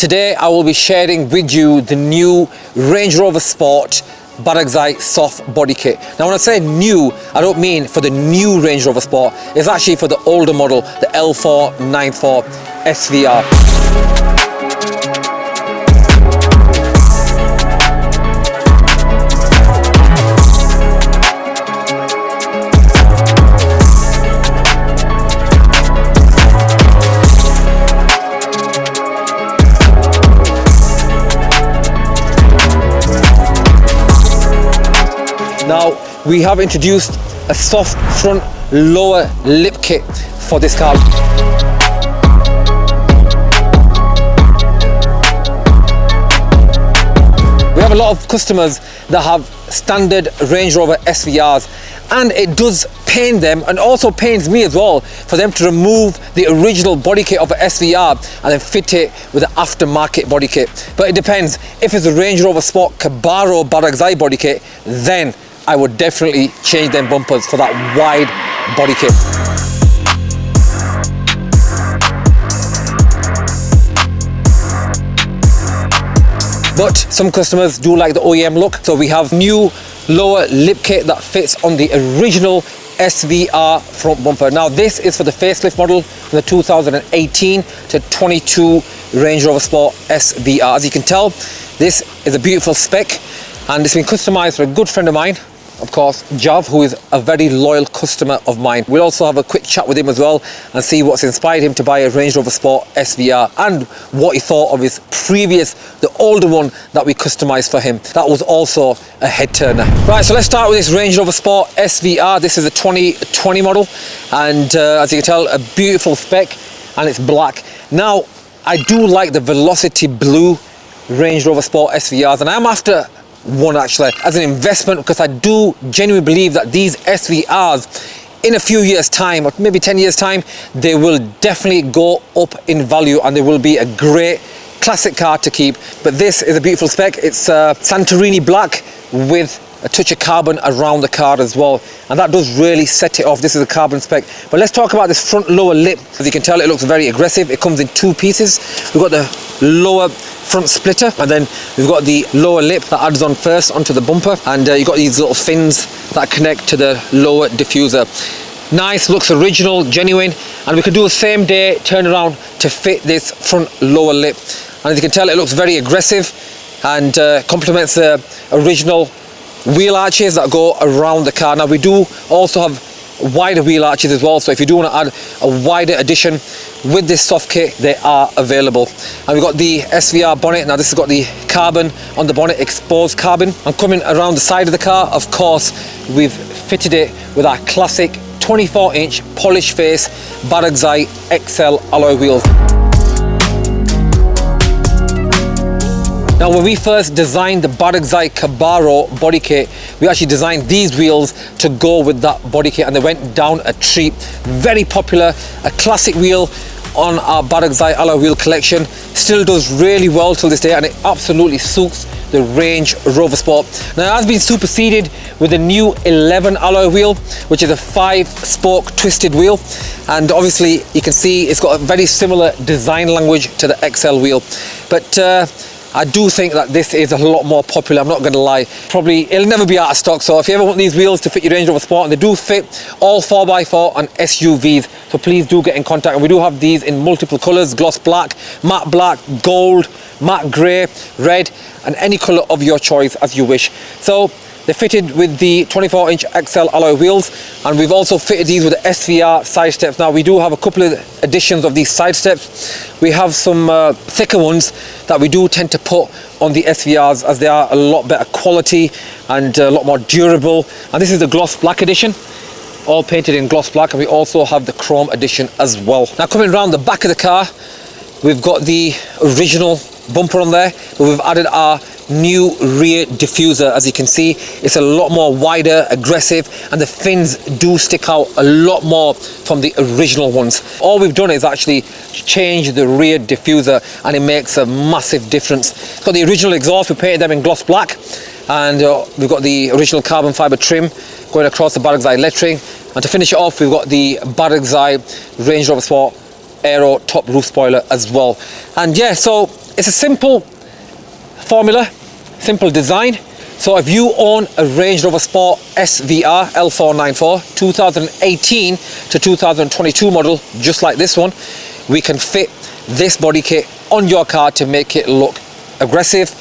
Today I will be sharing with you the new Range Rover Sport Barugzai Soft Bodykit. Now when I say new, I don't mean for the new Range Rover Sport, it's actually for the older model, the L494 SVR. Now, we have introduced a soft front lower lip kit for this car. We have a lot of customers that have standard Range Rover SVRs, and it does pain them, and also pains me as well, for them to remove the original body kit of an SVR and then fit it with an aftermarket body kit. But it depends. If it's a Range Rover Sport Cabraro Barugzai body kit, then I would definitely change them bumpers for that wide body kit. But some customers do like the OEM look, so we have new lower lip kit that fits on the original SVR front bumper. Now this is for the facelift model, the 2018 to 22 Range Rover Sport SVR. As you can tell, this is a beautiful spec, and it's been customized for a good friend of mine, of course, Jav, who is a very loyal customer of mine. We'll also have a quick chat with him as well and see what's inspired him to buy a Range Rover Sport SVR and what he thought of his previous, the older one that we customized for him. That was also a head turner. Right, so let's start with this Range Rover Sport SVR. This is a 2020 model, and as you can tell, a beautiful spec, and it's black. Now, I do like the Velocity Blue Range Rover Sport SVRs, and I'm after one actually as an investment, because I do genuinely believe that these SVRs in a few years time, or maybe 10 years time, they will definitely go up in value and they will be a great classic car to keep. But this is a beautiful spec. It's Santorini black with a touch of carbon around the car as well, and that does really set it off. This is a carbon spec. But let's talk about this front lower lip. As you can tell, it looks very aggressive. It comes in two pieces. We've got the lower front splitter, and then we've got the lower lip that adds on first onto the bumper, and you've got these little fins that connect to the lower diffuser. Nice, looks original, genuine, and we could do a same day turnaround to fit this front lower lip. And as you can tell, it looks very aggressive and complements the original wheel arches that go around the car. Now we do also have wider wheel arches as well, so if you do want to add a wider addition with this soft kit, they are available. And we've got the SVR bonnet. Now this has got the carbon on the bonnet, exposed carbon, and coming around the side of the car, of course, we've fitted it with our classic 24-inch polished face Barugzai XL alloy wheels. Now when we first designed the Barugzai Cabraro body kit, we actually designed these wheels to go with that body kit, and they went down a treat. Very popular, a classic wheel on our Barugzai alloy wheel collection. Still does really well till this day, and it absolutely suits the Range Rover Sport. Now it has been superseded with a new 11 alloy wheel, which is a 5-spoke twisted wheel, and obviously you can see it's got a very similar design language to the XL wheel. But I do think that this is a lot more popular, I'm not going to lie. Probably it'll never be out of stock, so if you ever want these wheels to fit your Range Rover Sport, and they do fit all 4x4 and SUVs, so please do get in contact. And we do have these in multiple colours: gloss black, matte black, gold, matte grey, red, and any colour of your choice as you wish. So they're fitted with the 24-inch XL alloy wheels, and we've also fitted these with the SVR side steps. Now we do have a couple of editions of these side steps. We have some thicker ones that we do tend to put on the SVRs, as they are a lot better quality and a lot more durable. And this is the gloss black edition, all painted in gloss black, and we also have the chrome edition as well. Now coming around the back of the car, we've got the original bumper on there, but we've added our new rear diffuser. As you can see, it's a lot more wider, aggressive, and the fins do stick out a lot more from the original ones. All we've done is actually change the rear diffuser, and it makes a massive difference. It's got the original exhaust, we painted them in gloss black, and we've got the original carbon fiber trim going across the Barugzai lettering, and to finish it off, we've got the Barugzai Range Rover Sport Aero top roof spoiler as well. And yeah, so it's a simple formula, simple design. So if you own a Range Rover Sport SVR L494 2018 to 2022 model, just like this one, we can fit this body kit on your car to make it look aggressive,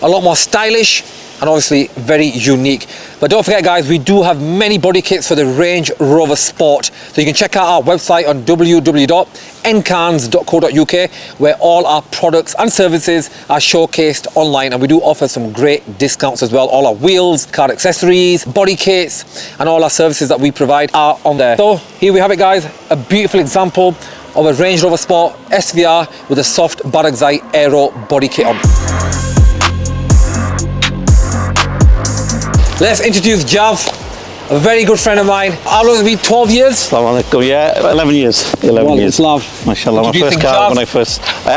a lot more stylish, and obviously very unique. But don't forget guys, we do have many body kits for the Range Rover Sport. So you can check out our website on www.ncans.co.uk, where all our products and services are showcased online, and we do offer some great discounts as well. All our wheels, car accessories, body kits, and all our services that we provide are on there. So here we have it guys, a beautiful example of a Range Rover Sport SVR with a soft Barugzai Aero body kit on. Let's introduce Jav, a very good friend of mine. How long has it been? 12 years? Assalamu alaikum. Yeah, 11 years. 11 years. Love. MashaAllah, my first car when I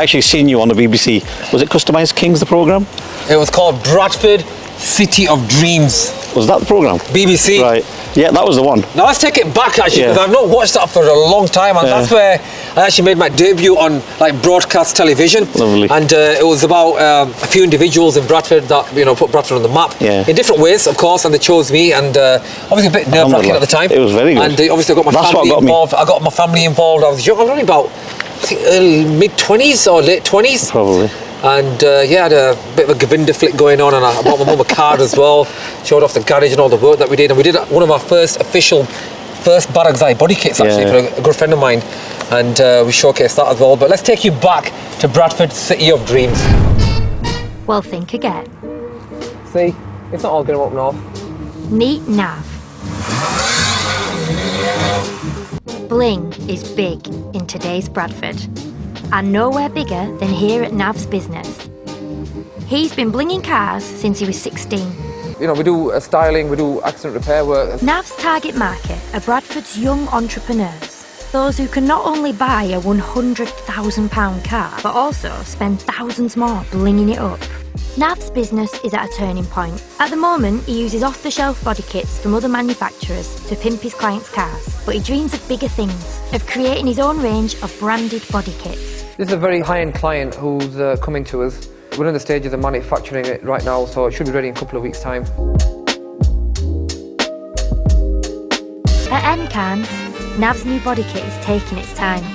actually seen you on the BBC. Was it Customised Kings, the programme? It was called Bradford City of Dreams. Was that the programme? BBC. Right. Yeah, that was the one. Now let's take it back actually, because I've not watched that for a long time, and that's where I actually made my debut on like broadcast television. Lovely. And it was about a few individuals in Bradford that put Bradford on the map in different ways, of course, and they chose me, and obviously a bit nerve-wracking at the time. It was very good. And obviously I got my family involved. I got my family involved. I was young. I was only about I think mid-20s or late 20s. Probably. And I had a bit of a Govinda flick going on, and I bought my mum a card as well, showed off the garage and all the work that we did, and we did one of our first Barugzai body kits actually for a good friend of mine, and we showcased that as well. But let's take you back to Bradford City of Dreams. Well, think again. See, it's not all going to open off. Meet Nav. Bling is big in today's Bradford, and nowhere bigger than here at Nav's business. He's been blinging cars since he was 16. We do styling, we do accident repair work. Nav's target market are Bradford's young entrepreneurs, those who can not only buy a £100,000 car, but also spend thousands more blinging it up. Nav's business is at a turning point. At the moment, he uses off-the-shelf body kits from other manufacturers to pimp his clients' cars, but he dreams of bigger things, of creating his own range of branded body kits. This is a very high-end client who's coming to us. We're in the stages of manufacturing it right now, so it should be ready in a couple of weeks' time. At Ncans, Nav's new body kit is taking its time.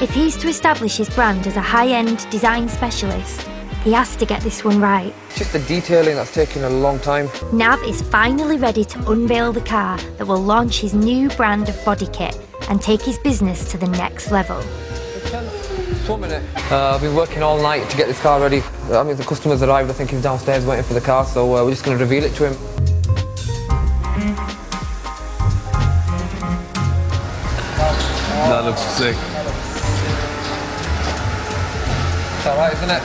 If he's to establish his brand as a high-end design specialist, he has to get this one right. Just the detailing that's taking a long time. Nav is finally ready to unveil the car that will launch his new brand of body kit and take his business to the next level. I've been working all night to get this car ready. I mean, the customer's arrived, I think he's downstairs waiting for the car, so we're just going to reveal it to him. That looks sick. It's alright, isn't it?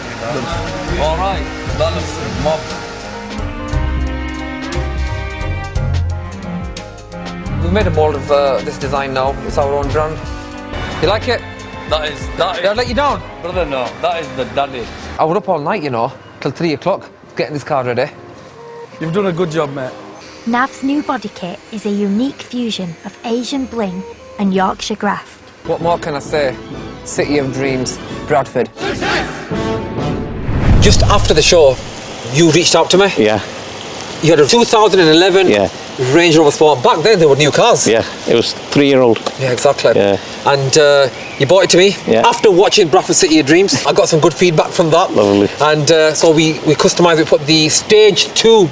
Alright. That looks mob. We've made a mould of this design now. It's our own brand. You like it? That is. Did I let you down? Brother, no. That is the daddy. I was up all night, till 3 o'clock, getting this car ready. You've done a good job, mate. Nav's new body kit is a unique fusion of Asian bling and Yorkshire graft. What more can I say? City of Dreams, Bradford. Just after the show, you reached out to me. Yeah. You had a 2011 Range Rover Sport. Back then, they were new cars. Yeah, it was 3-year-old. Yeah, exactly. Yeah. And you bought it to me after watching Bradford City of Dreams. I got some good feedback from that. Lovely. And so we customised, we put the Stage 2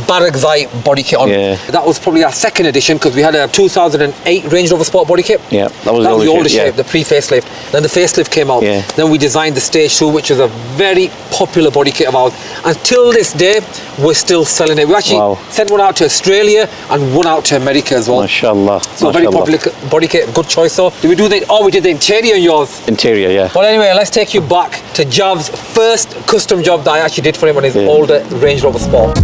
Barugzai body kit on. Yeah. That was probably our second edition, because we had a 2008 Range Rover Sport body kit. Yeah, that was the older shape, the pre-facelift. Then the facelift came out. Yeah. Then we designed the Stage 2, which is a very popular body kit of ours. Until this day, we're still selling it. We actually sent one out to Australia and one out to America as well. MashaAllah. So very popular body kit, good choice though. Did we do the, we did the interior on yours. Interior, yeah. Well anyway, let's take you back to Jav's first custom job that I actually did for him on his older Range Rover Sport.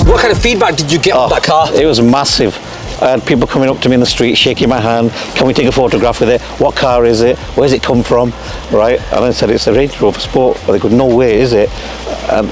What kind of feedback did you get on that car? It was massive. I had people coming up to me in the street, shaking my hand. Can we take a photograph with it? What car is it? Where's it come from? Right? And I said, it's a Range Rover Sport. But they go, no way, is it? And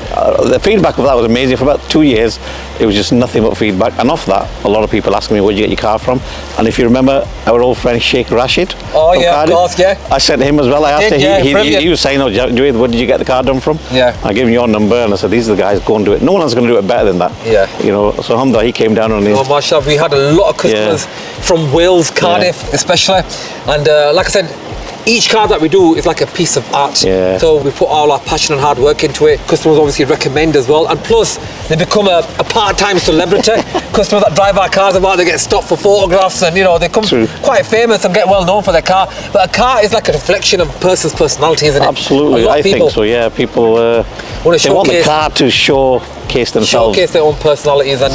the feedback of that was amazing. For about 2 years, it was just nothing but feedback. And off that, a lot of people asking me, where'd you get your car from? And if you remember our old friend Sheikh Rashid, oh yeah, Cardiff, of course, yeah. I sent him as well. I asked him, he was saying, oh, Junaid, where did you get the car done from? Yeah. I gave him your number and I said, these are the guys, go and do it. No one's going to do it better than that. Yeah. You know, so alhamdulillah, he came down on his... Oh, mashallah, we had a lot of customers from Wales, Cardiff especially. And like I said, each car that we do is like a piece of art. Yeah. So we put all our passion and hard work into it. Customers obviously recommend as well. And plus, they become a part-time celebrity. Customers that drive our cars about, they get stopped for photographs and, you know, they come quite famous and get well known for their car. But a car is like a reflection of a person's personality, isn't it? Absolutely, I think so, yeah. People, they want the car to showcase themselves. Showcase their own personalities. And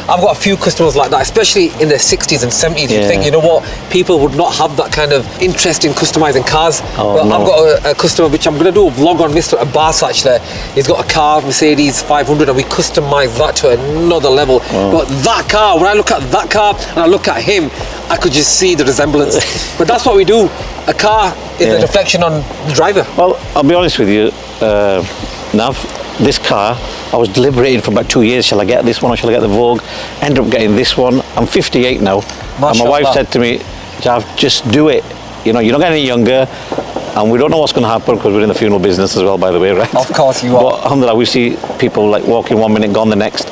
I've got a few customers like that, especially in their 60s and 70s. You think, you know what, people would not have that kind of interest in customizing cars. Oh, but no. I've got a customer which I'm going to do a vlog on, Mr. Abbas actually. He's got a car, Mercedes 500, and we customize that to another level. But that car, when I look at that car and I look at him, I could just see the resemblance. But that's what we do. A car is a reflection on the driver. Well, I'll be honest with you, Nav, this car, I was deliberating for about 2 years. Shall I get this one or shall I get the Vogue? Ended up getting this one. I'm 58 now. And my wife said to me, Jav, just do it. You know, you're not getting any younger. And we don't know what's going to happen because we're in the funeral business as well, by the way, right? Of course you are. But alhamdulillah, we see people like walking 1 minute, gone the next.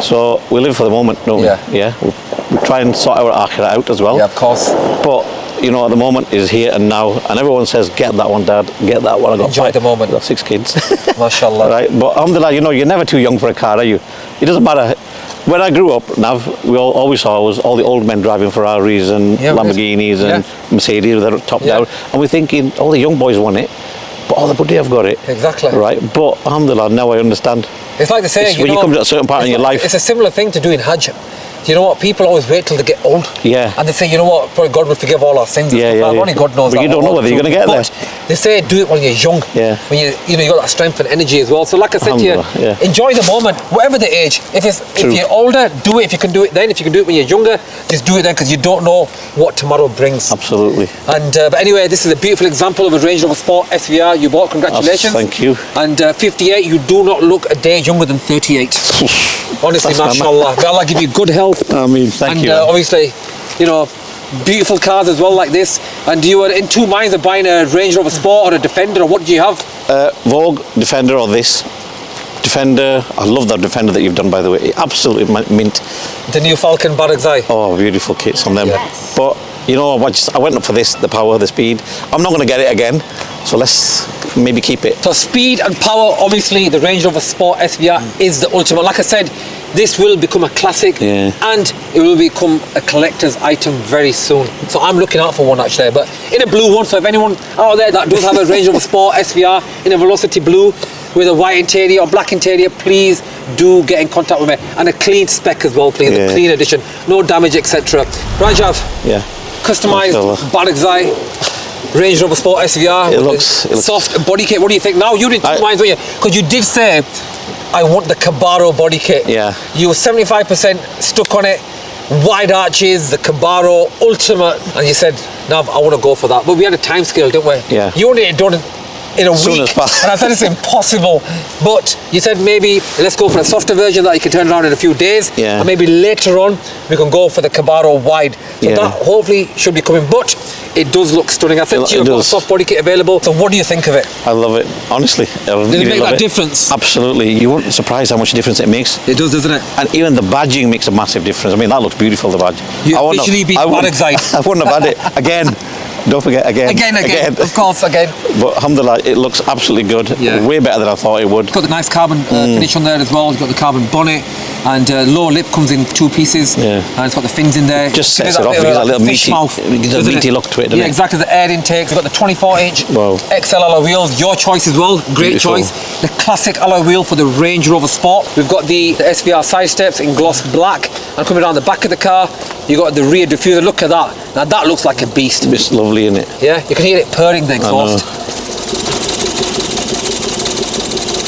So we live for the moment, don't we? Yeah. We try and sort our akhirah out as well. Yeah, of course. But, you know, at the moment is here and now. And everyone says, get that one, Dad. Get that one. I got Enjoy the moment. I've got 6 kids. MashaAllah. Right? But alhamdulillah, you know, you're never too young for a car, are you? It doesn't matter. When I grew up, Nav, we always saw was all the old men driving Ferraris and Lamborghinis and Mercedes that are topped out. And we're thinking, all the young boys want it, but all the buddy have got it. Exactly. Right? But alhamdulillah, now I understand. It's like they say, when you come to a certain part in your life. It's a similar thing to doing Hajj. You know what? People always wait till they get old. Yeah. And they say, you know what? Probably God will forgive all our sins. Only God knows but that. You don't know whether you're going to get there. They say do it when you're young. Yeah. When you got that strength and energy as well. So like I said to you, enjoy the moment, whatever the age. If you're older, do it. If you can do it then. If you can do it when you're younger, just do it then, because you don't know what tomorrow brings. Absolutely. And but anyway, this is a beautiful example of a Range Rover Sport SVR you bought. Congratulations. Thank you. And 58, you do not look a day younger than 38. Honestly, mashallah. May Allah give you good health. I mean, thank you. And obviously, you know, beautiful cars as well like this. And you were in two minds of buying a Range Rover Sport or a Defender, or what do you have? Vogue, Defender, or this. Defender, I love that Defender that you've done, by the way. Absolutely mint. The new Falcon Barugzai. Oh, beautiful kits on them. Yes. But, you know, I went up for this, the power, the speed. I'm not going to get it again, so let's maybe keep it. So speed and power, obviously, the Range Rover Sport SVR is the ultimate. Like I said, this will become a classic and it will become a collector's item very soon. So I'm looking out for one actually, but in a blue one. So if anyone out there that does have a Range Rover Sport SVR in a Velocity blue with a white interior or black interior, please do get in contact with me. And a clean spec as well, please, a clean edition, no damage, etc. Rajav, customized Barugzai Range Rover Sport SVR. It looks soft body kit. What do you think? Now you did two minds, weren't you? Because you did say, I want the Cabaro body kit. Yeah. You were 75% stuck on it. Wide arches, the Cabaro Ultimate, and you said, Nav, I want to go for that. But we had a time scale, didn't we? Yeah. You wanted it done in a soon week, as possible. and I said it's impossible. But you said maybe let's go for a softer version that you can turn around in a few days, and maybe later on we can go for the Cabaro wide. So that hopefully should be coming. But it does look stunning. I said to you, I've got a soft body kit available. So what do you think of it? I love it, honestly. Did it make that difference? Absolutely. You wouldn't be surprised how much difference it makes. It does, doesn't it? And even the badging makes a massive difference. I mean, that looks beautiful, the badge. You officially beat Barugzai. I wouldn't have had it again. Don't forget, again. Of course, again. But alhamdulillah, it looks absolutely good. Way better than I thought it would. It's got the nice carbon finish on there as well. It's got the carbon bonnet, and lower lip comes in 2 pieces. And it's got the fins in there. Just sets it off. It gives a little meaty, meaty look to it, doesn't it? Exactly. The air intake. It's got the 24-inch XL alloy wheels. Your choice as well. Great choice. The classic alloy wheel for the Range Rover Sport. We've got the SVR side steps in gloss black, and coming down the back of the car, you got the rear diffuser. Look at that. Now that looks like a beast. It's lovely, isn't it? Yeah, you can hear it purring the exhaust.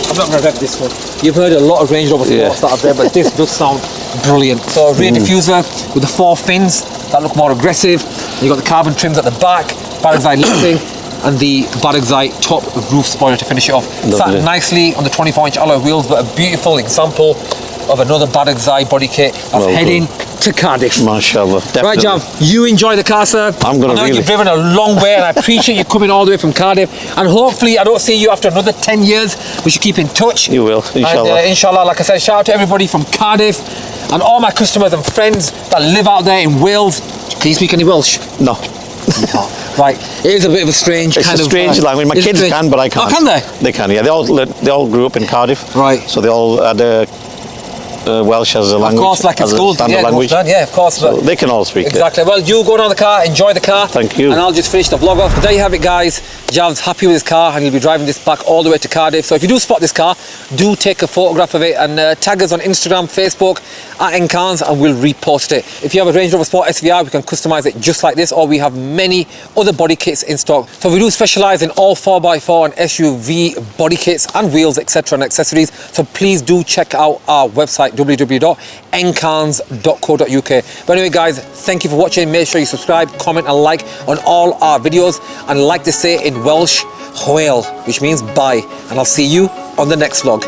I'm not going to rev this one. You've heard a lot of Range Rover Sports that are there, but this does sound brilliant. So rear diffuser with the 4 fins that look more aggressive. You got the carbon trims at the back, Barugzai lifting, and the Barugzai top roof spoiler to finish it off. Sat nicely on the 24-inch alloy wheels, but a beautiful example of another Barugzai body kit that's heading to Cardiff. Mashallah. Definitely. Right, Jav, you enjoy the car, sir. I'm going to really... You've driven a long way, and I appreciate you coming all the way from Cardiff. And hopefully, I don't see you after another 10 years. We should keep in touch. You will, inshallah. And, inshallah, like I said, shout out to everybody from Cardiff and all my customers and friends that live out there in Wales. Can you speak any Welsh? No. Right, it is a bit of a strange it's kind a of strange language. My kids can, but I can't. Oh, can they? They can, yeah. They all grew up in Cardiff. Right. So they all had Welsh as a language. Of course, like in school. Standard language. Yeah, of course. So they can all speak exactly. Well, you go down the car, enjoy the car. Thank you. And I'll just finish the vlog off. But there you have it, guys. Jav's happy with his car, and he'll be driving this back all the way to Cardiff. So if you do spot this car, do take a photograph of it and tag us on Instagram, Facebook at Encans, and we'll repost it. If you have a Range Rover Sport SVR, we can customize it just like this, or we have many other body kits in stock. So we do specialize in all 4x4 and SUV body kits and wheels, etc. and accessories. So please do check out our website, www.encans.co.uk. But anyway, guys, thank you for watching. Make sure you subscribe, comment and like on all our videos, and like to say in Welsh, hwyl, which means bye, and I'll see you on the next vlog.